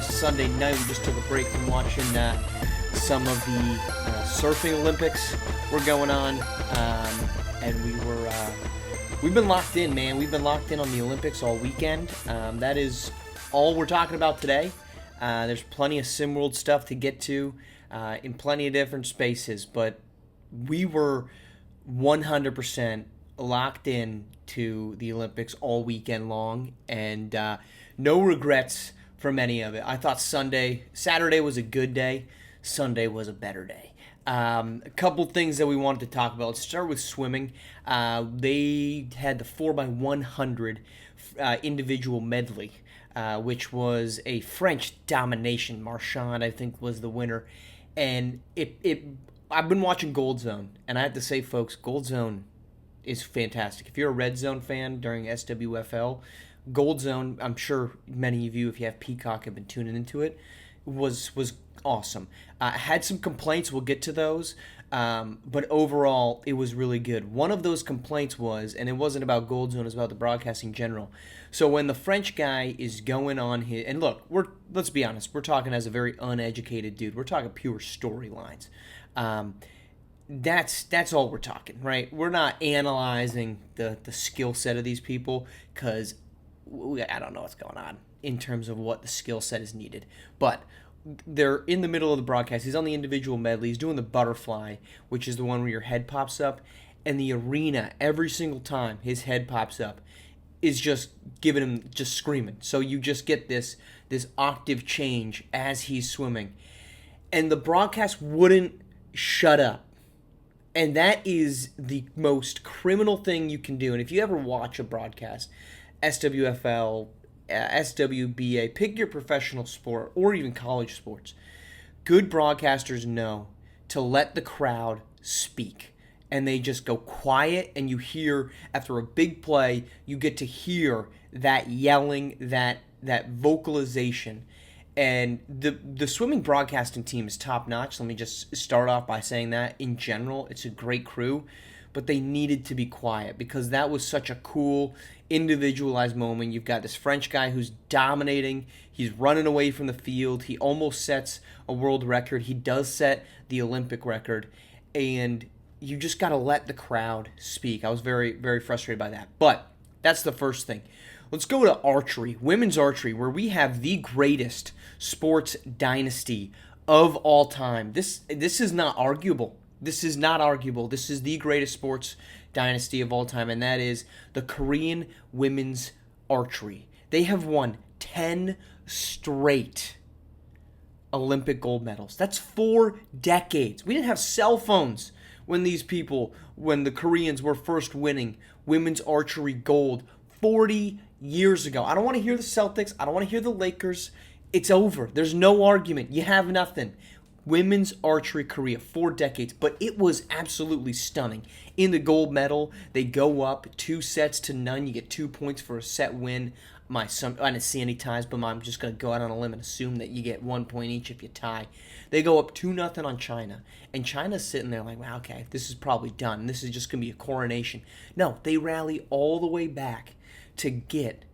Sunday night. We just took a break from watching some of the surfing Olympics were going on, and we've been locked in, man. We've been locked in on the Olympics all weekend. That is all we're talking about today. There's plenty of SimWorld stuff to get to in plenty of different spaces, but we were 100% locked in to the Olympics all weekend long, and no regrets from any of it. I thought Saturday was a good day. Sunday was a better day. A couple things that we wanted to talk about. Let's start with swimming. They had the 4x100 individual medley, which was a French domination. Marsh, I think, was the winner. And I've been watching Gold Zone, and I have to say, folks, Gold Zone is fantastic. If you're a Red Zone fan during SWFL, Gold Zone, I'm sure many of you, if you have Peacock, have been tuning into it, was awesome. I had some complaints. We'll get to those. But overall, it was really good. One of those complaints was, and it wasn't about Gold Zone, it was about the broadcasting in general. So when the French guy is going on his, and look, let's be honest, we're talking as a very uneducated dude. We're talking pure storylines. That's all we're talking, right? We're not analyzing the skill set of these people because I don't know what's going on in terms of what the skill set is needed. But they're in the middle of the broadcast. He's on the individual medley. He's doing the butterfly, which is the one where your head pops up. And the arena, every single time his head pops up, is just giving him, just screaming. So you just get this octave change as he's swimming. And the broadcast wouldn't shut up. And that is the most criminal thing you can do. And if you ever watch a broadcast, SWFL, SWBA, pick your professional sport or even college sports, good broadcasters know to let the crowd speak. And they just go quiet, and you hear, after a big play, you get to hear that yelling, that vocalization. And the swimming broadcasting team is top-notch. Let me just start off by saying that. In general, it's a great crew. But they needed to be quiet because that was such a cool, individualized moment. You've got this French guy who's dominating. He's running away from the field. He almost sets a world record. He does set the Olympic record. And you just got to let the crowd speak. I was very, very frustrated by that. But that's the first thing. Let's go to archery, women's archery, where we have the greatest sports dynasty of all time. This is not arguable. This is not arguable. This is the greatest sports dynasty of all time, and that is the Korean women's archery. They have won 10 straight Olympic gold medals. That's 4 decades. We didn't have cell phones when the Koreans were first winning women's archery gold 40 years ago. I don't want to hear the Celtics. I don't want to hear the Lakers. It's over. There's no argument. You have nothing. Women's archery Korea, 4 decades, but it was absolutely stunning. In the gold medal, they go up 2-0. You get 2 points for a set win. I didn't see any ties, but I'm just going to go out on a limb and assume that you get 1 point each if you tie. They go up 2-0 on China, and China's sitting there like, wow, okay, this is probably done. This is just going to be a coronation. No, they rally all the way back to get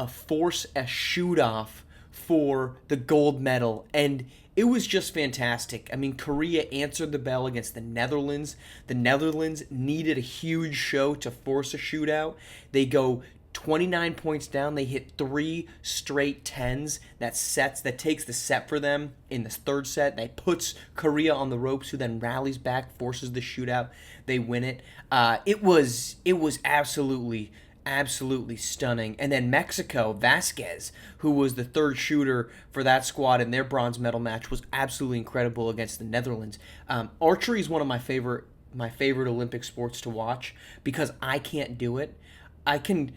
force a shoot-off for the gold medal, and it was just fantastic. I mean, Korea answered the bell against the Netherlands. The Netherlands needed a huge show to force a shootout. They go 29 points down. They hit 3 straight 10s. That takes the set for them in the third set. That puts Korea on the ropes, who then rallies back, forces the shootout. They win it. It was absolutely stunning. And then Mexico, Vasquez, who was the third shooter for that squad in their bronze medal match, was absolutely incredible against the Netherlands. Archery is one of my favorite Olympic sports to watch because I can't do it. I can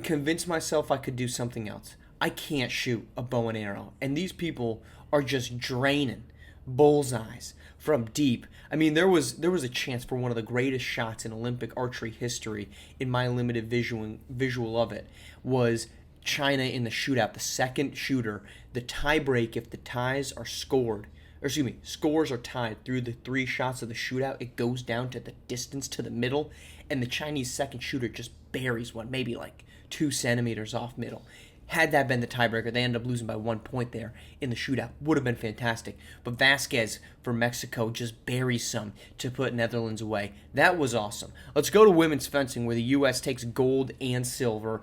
convince myself I could do something else. I can't shoot a bow and arrow. And these people are just draining bullseyes from deep. I mean, there was a chance for one of the greatest shots in Olympic archery history. In my limited visual of it, was China in the shootout. The second shooter, the tiebreak, if the ties are scores are tied through the 3 shots of the shootout, it goes down to the distance to the middle, and the Chinese second shooter just buries one, maybe like 2 centimeters off middle. Had that been the tiebreaker, they ended up losing by 1 point there in the shootout. Would have been fantastic. But Vasquez for Mexico just buries some to put Netherlands away. That was awesome. Let's go to women's fencing, where the U.S. takes gold and silver.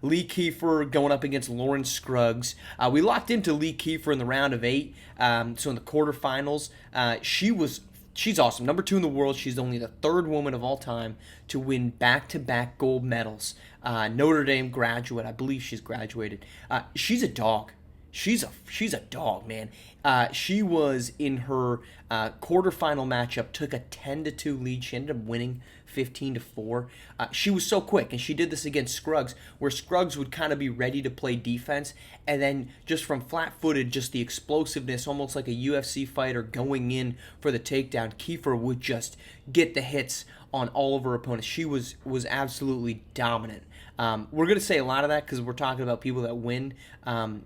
Lee Kiefer going up against Lauren Scruggs. We locked into Lee Kiefer in the round of 8. So in the quarterfinals, she's awesome. Number 2 in the world. She's only the 3rd woman of all time to win back-to-back gold medals. Notre Dame graduate. I believe she's graduated. She's a dog. She's a dog, man. She was in her quarterfinal matchup, took a 10-2 lead. She ended up winning 15-4. She was so quick, and she did this against Scruggs, where Scruggs would kind of be ready to play defense, and then just from flat-footed, just the explosiveness, almost like a UFC fighter going in for the takedown, Kiefer would just get the hits on all of her opponents. She was absolutely dominant. We're going to say a lot of that because we're talking about people that win.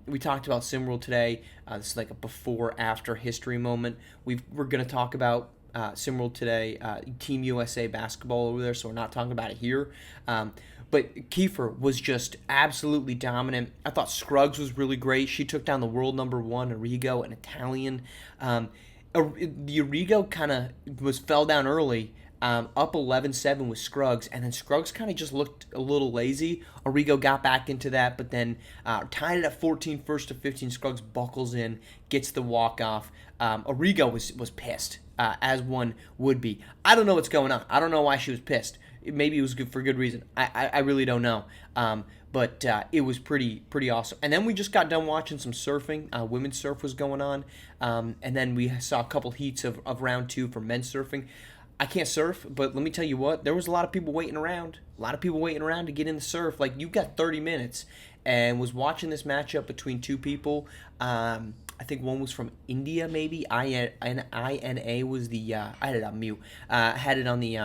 We talked about SimWorld today. This is like a before-after history moment. We're going to talk about SimWorld today, Team USA basketball over there, so we're not talking about it here. But Kiefer was just absolutely dominant. I thought Scruggs was really great. She took down the world number 1, Arrigo, an Italian. The Arrigo kind of fell down early, up 11-7 with Scruggs, and then Scruggs kind of just looked a little lazy. Arrigo got back into that, but then tied it at 14, first to 15. Scruggs buckles in, gets the walk-off. Arrigo was pissed, as one would be. I don't know what's going on. I don't know why she was pissed. Maybe it was good for good reason. I really don't know. But it was pretty awesome. And then we just got done watching some surfing. Women's surf was going on. And then we saw a couple heats of round 2 for men's surfing. I can't surf, but let me tell you what, there was a lot of people waiting around. A lot of people waiting around to get in the surf. Like, you got 30 minutes, and was watching this matchup between 2 people. I think one was from India, maybe. INA was the, I had it on mute. Had it on the,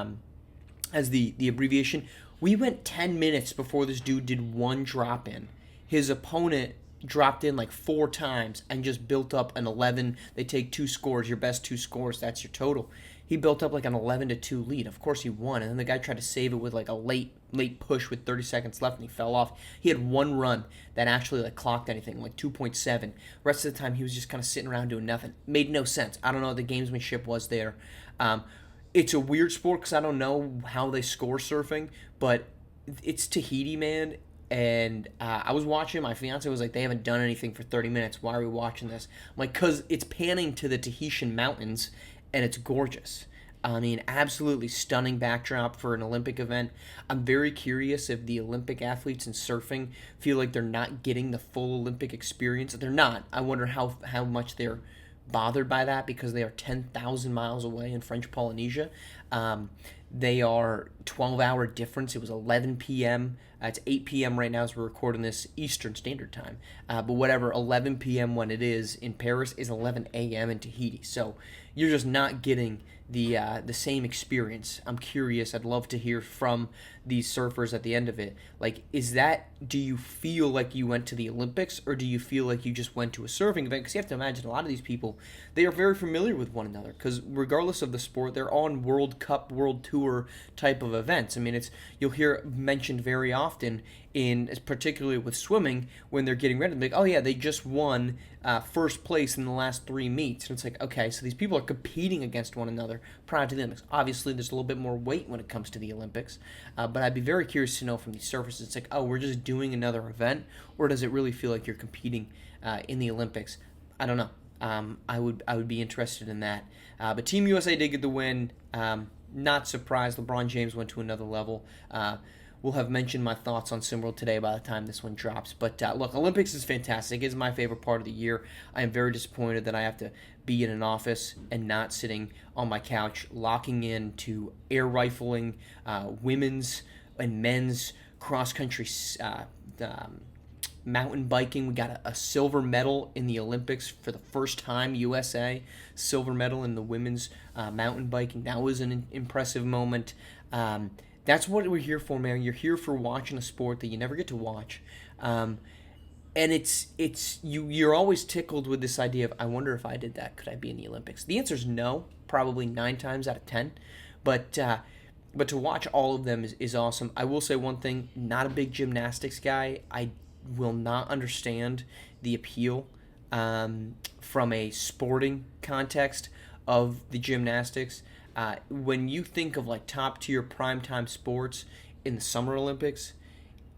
as the abbreviation. We went 10 minutes before this dude did one drop in. His opponent dropped in like 4 times and just built up an 11. They take 2 scores, your best 2 scores, that's your total. He built up like an 11-2 lead. Of course he won, and then the guy tried to save it with like a late push with 30 seconds left, and he fell off. He had one run that actually like clocked anything, like 2.7. Rest of the time he was just kind of sitting around doing nothing. Made no sense. I don't know what the gamesmanship was there. It's a weird sport because I don't know how they score surfing, but it's Tahiti, man. And I was watching. My fiance was like, "They haven't done anything for 30 minutes. Why are we watching this?" I'm like, "Cause it's panning to the Tahitian mountains, and it's gorgeous. I mean, absolutely stunning backdrop for an Olympic event. I'm very curious if the Olympic athletes in surfing feel like they're not getting the full Olympic experience. They're not. I wonder how much they're bothered by that because they are 10,000 miles away in French Polynesia. They are 12-hour difference. It was 11 p.m. It's 8 p.m. right now as we're recording this Eastern Standard Time. But whatever, 11 p.m. when it is in Paris is 11 a.m. in Tahiti. So you're just not getting the same experience. I'm curious. I'd love to hear from these surfers at the end of it. Like, do you feel like you went to the Olympics, or do you feel like you just went to a surfing event? Because you have to imagine a lot of these people, they are very familiar with one another. Because regardless of the sport, they're on World Cup, World Tour type of events. I mean, you'll hear mentioned very often particularly with swimming when they're getting ready. Like, oh yeah, they just won first place in the last 3 meets. And it's like, okay, so these people are competing against one another prior to the Olympics. Obviously, there's a little bit more weight when it comes to the Olympics. But I'd be very curious to know from these surfers. It's like, oh, we're just doing another event, or does it really feel like you're competing in the Olympics? I don't know. I would be interested in that. But Team USA did get the win. Not surprised. LeBron James went to another level. We'll have mentioned my thoughts on SimWorld today by the time this one drops. But look, Olympics is fantastic. It's my favorite part of the year. I am very disappointed that I have to be in an office and not sitting on my couch locking in to air rifling, women's and men's cross-country mountain biking. We got a silver medal in the Olympics for the first time, USA. Silver medal in the women's mountain biking. That was an impressive moment. That's what we're here for, man. You're here for watching a sport that you never get to watch. And you're always tickled with this idea of, I wonder if I did that, could I be in the Olympics? The answer is no, probably 9 times out of 10. But to watch all of them is awesome. I will say one thing, not a big gymnastics guy. I will not understand the appeal from a sporting context of the gymnastics. When you think of like top tier primetime sports in the Summer Olympics,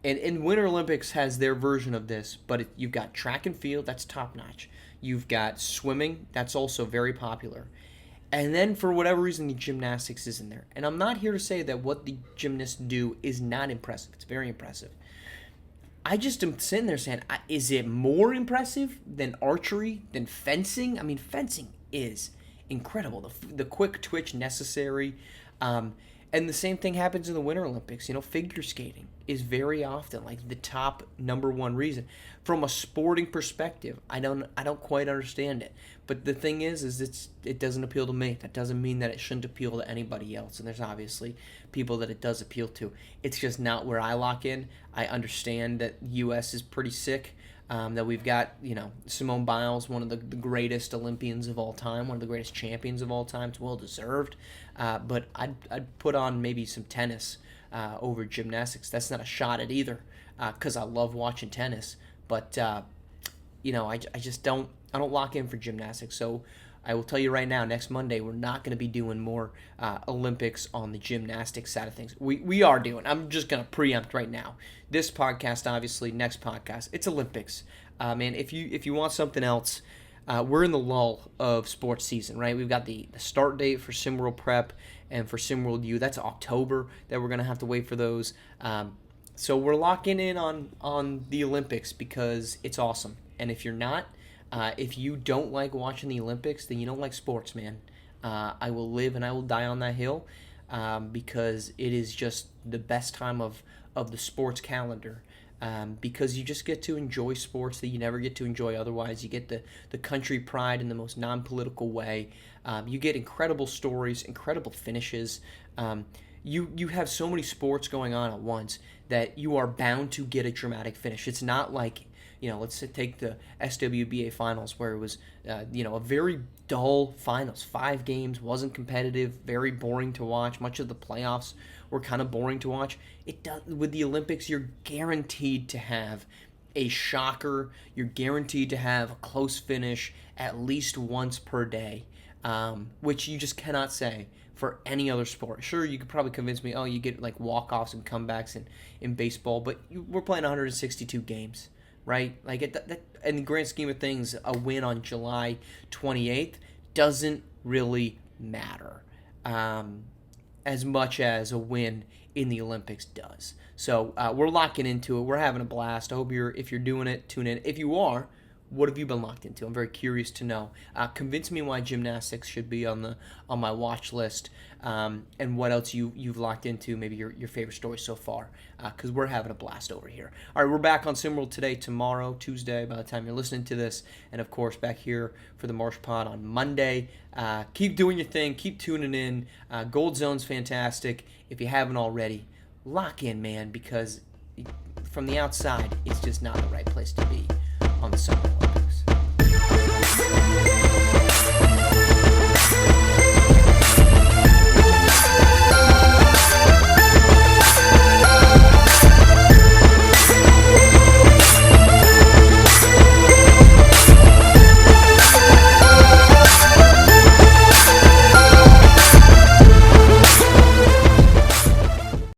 and Winter Olympics has their version of this, but you've got track and field, that's top notch. You've got swimming, that's also very popular. And then for whatever reason, the gymnastics isn't there. And I'm not here to say that what the gymnasts do is not impressive. It's very impressive. I just am sitting there saying, is it more impressive than archery, than fencing? I mean, fencing is incredible. The quick twitch necessary. And the same thing happens in the Winter Olympics. Figure skating is very often like the top number one reason. From a sporting perspective, I don't quite understand it. But the thing is it doesn't appeal to me. That doesn't mean that it shouldn't appeal to anybody else. And there's obviously people that it does appeal to. It's just not where I lock in. I understand that U.S. is pretty sick. That we've got, Simone Biles, one of the greatest Olympians of all time, one of the greatest champions of all time. It's well deserved. But I'd put on maybe some tennis over gymnastics. That's not a shot at either, because I love watching tennis. But I just don't lock in for gymnastics. So I will tell you right now, next Monday, we're not going to be doing more Olympics on the gymnastics side of things. We are doing. I'm just going to preempt right now. This podcast, obviously, next podcast, it's Olympics. Man, if you want something else, we're in the lull of sports season, right? We've got the start date for SimWorld Prep and for SimWorld U. That's October that we're going to have to wait for those. So we're locking in on the Olympics because it's awesome. And if you're not, if you don't like watching the Olympics, then you don't like sports, man. I will live and I will die on that hill because it is just the best time of the sports calendar. Because you just get to enjoy sports that you never get to enjoy otherwise. You get the country pride in the most non-political way. You get incredible stories, incredible finishes. You have so many sports going on at once that you are bound to get a dramatic finish. It's not like, let's take the SWBA finals where it was, a very dull finals. 5 games, wasn't competitive, very boring to watch. Much of the playoffs were kind of boring to watch. With the Olympics, you're guaranteed to have a shocker. You're guaranteed to have a close finish at least once per day, which you just cannot say for any other sport. Sure, you could probably convince me, you get like walk-offs and comebacks in baseball, but we're playing 162 games. Right? Like in the grand scheme of things, a win on July 28th doesn't really matter as much as a win in the Olympics does. So we're locking into it. We're having a blast. I hope if you're doing it, tune in. If you are, what have you been locked into? I'm very curious to know. Convince me why gymnastics should be on my watch list, and what else you've locked into. Maybe your favorite story so far, because we're having a blast over here. All right, we're back on SimWorld today, tomorrow, Tuesday, by the time you're listening to this, and of course back here for the Marsh Pod on Monday. Keep doing your thing. Keep tuning in. Gold Zone's fantastic. If you haven't already, lock in, man, because from the outside, it's just not the right place to be on the Summer Olympics.